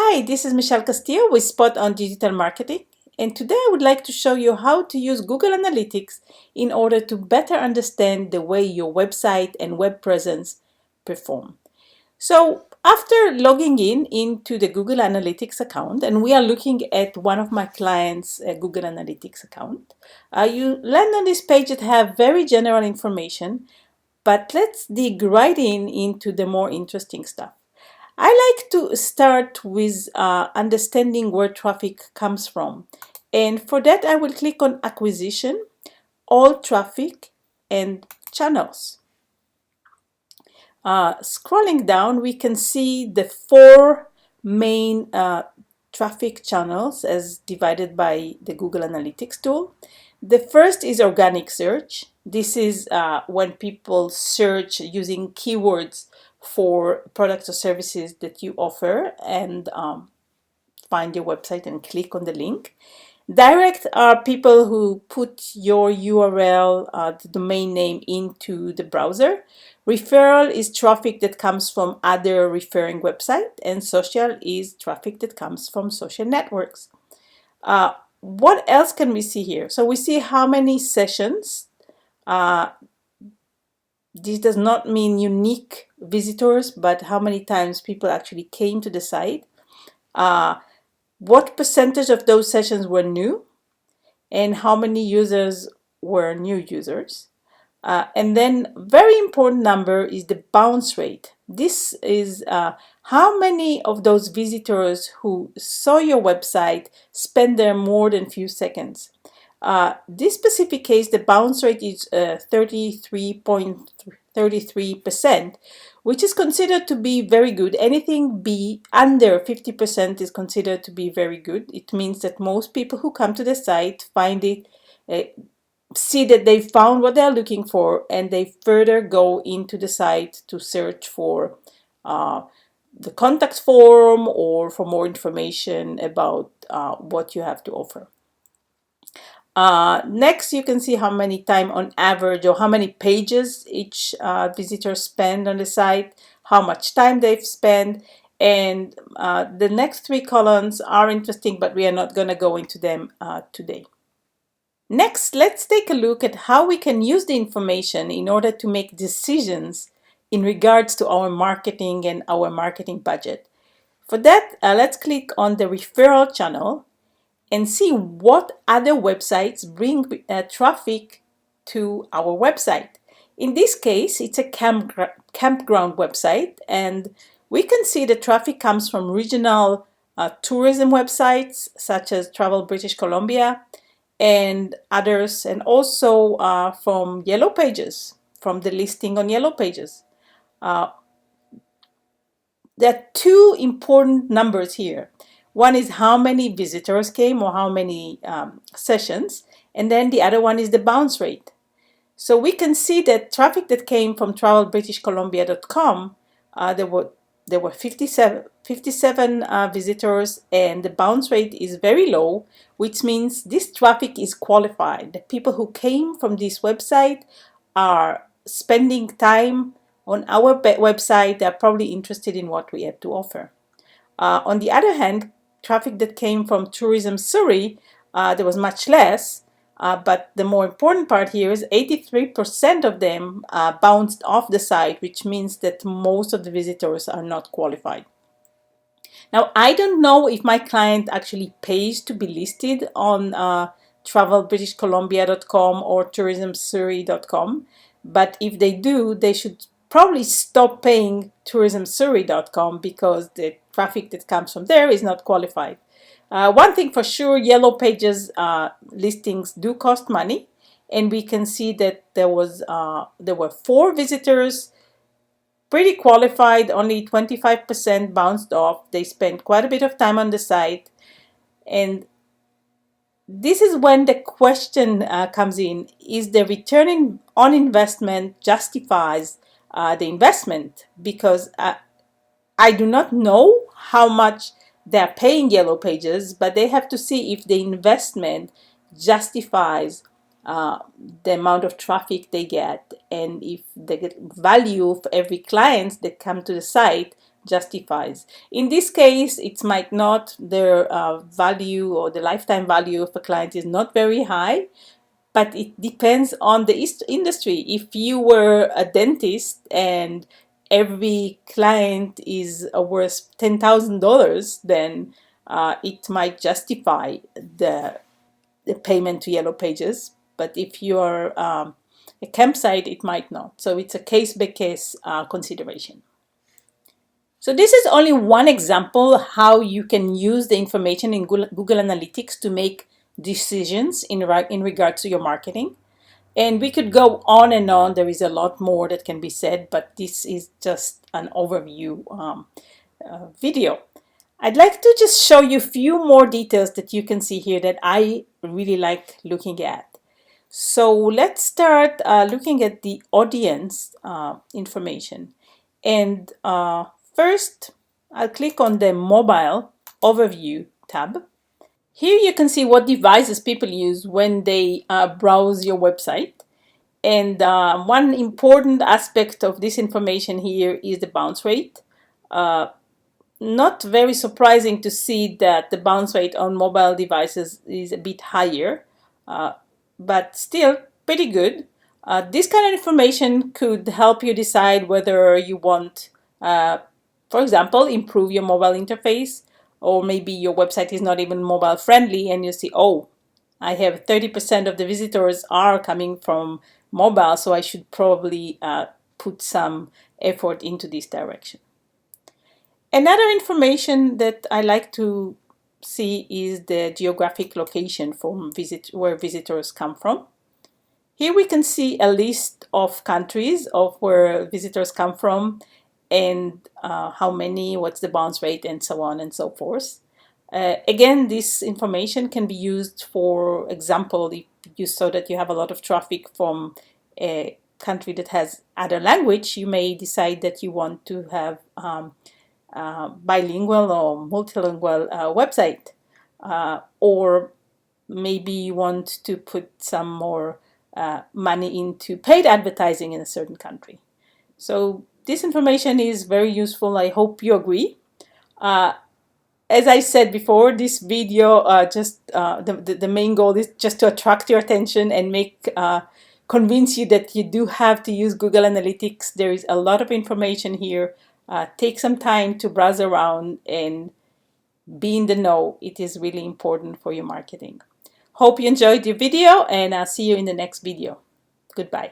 Hi, this is Michelle Castillo with Spot on Digital Marketing, and today I would like to show you how to use Google Analytics in order to better understand the way your website and web presence perform. So after logging in into the Google Analytics account, and we are looking at one of my clients' Google Analytics account, you land on this page that have very general information, but let's dig right into the more interesting stuff. I like to start with understanding where traffic comes from. And for that, I will click on Acquisition, All Traffic, and Channels. Scrolling down, we can see the four main traffic channels as divided by the Google Analytics tool. The first is organic search. This is when people search using keywords for products or services that you offer and find your website and click on the link. Direct are people who put your URL, the domain name, into the browser. Referral is traffic that comes from other referring websites, and social is traffic that comes from social networks. What else can we see here? So we see how many sessions. This does not mean unique visitors, but how many times people actually came to the site. What percentage of those sessions were new, and how many users were new users. And then very important number is the bounce rate. This is how many of those visitors who saw your website spend there more than few seconds. This specific case, the bounce rate is 33.33%, which is considered to be very good. Anything be under 50% is considered to be very good. It means that most people who come to the site find it, see that they found what they're looking for, and they further go into the site to search for the contact form or for more information about what you have to offer. Next, you can see how many time on average or how many pages each visitor spend on the site, how much time they've spent, and the next three columns are interesting, but we are not going to go into them today. Next, let's take a look at how we can use the information in order to make decisions in regards to our marketing and our marketing budget. For that, let's click on the referral channel and see what other websites bring traffic to our website. In this case, it's a campground website, and we can see the traffic comes from regional tourism websites such as Travel British Columbia and others, and also from Yellow Pages, from the listing on Yellow Pages. There are two important numbers here. One is how many visitors came or how many sessions, and then the other one is the bounce rate. So we can see that traffic that came from travelbritishcolumbia.com, there were 57 visitors, and the bounce rate is very low, which means this traffic is qualified. The people who came from this website are spending time on our website. They're probably interested in what we have to offer. On the other hand, traffic that came from Tourism Surrey, there was much less, but the more important part here is 83% of them bounced off the site, which means that most of the visitors are not qualified. Now, I don't know if my client actually pays to be listed on travelbritishcolumbia.com or tourismsurrey.com, but if they do, they should probably stop paying tourismsurrey.com because the traffic that comes from there is not qualified. One thing for sure, Yellow Pages listings do cost money, and we can see that there were 4 visitors, pretty qualified, only 25% bounced off. They spent quite a bit of time on the site, and this is when the question comes in: is the return on investment justifies the investment? Because I do not know how much they're paying Yellow Pages, but they have to see if the investment justifies the amount of traffic they get, and if the value of every client that come to the site justifies. In this case, it might not, their value or the lifetime value of a client is not very high, but it depends on the industry. If you were a dentist and every client is worth $10,000, then it might justify the payment to Yellow Pages. But if you're a campsite, it might not. So it's a case-by-case consideration. So this is only one example how you can use the information in Google Analytics to make decisions in regard to your marketing. And we could go on and on. There is a lot more that can be said, but this is just an overview video. I'd like to just show you a few more details that you can see here that I really like looking at. So let's start looking at the audience information. And first, I'll click on the mobile overview tab. Here you can see what devices people use when they browse your website. And one important aspect of this information here is the bounce rate. Not very surprising to see that the bounce rate on mobile devices is a bit higher, but still pretty good. This kind of information could help you decide whether you want, for example, improve your mobile interface, or maybe your website is not even mobile friendly and you see, oh, I have 30% of the visitors are coming from mobile, so I should probably put some effort into this direction. Another information that I like to see is the geographic location from where visitors come from. Here we can see a list of countries of where visitors come from and how many, what's the bounce rate, and so on and so forth. Again, this information can be used, for example, if you saw that you have a lot of traffic from a country that has other language, you may decide that you want to have bilingual or multilingual website, or maybe you want to put some more money into paid advertising in a certain country. So this information is very useful. I hope you agree. As I said before, this video the main goal is just to attract your attention and make convince you that you do have to use Google Analytics. There is a lot of information here. Take some time to browse around and be in the know. It is really important for your marketing. Hope you enjoyed the video, and I'll see you in the next video. Goodbye.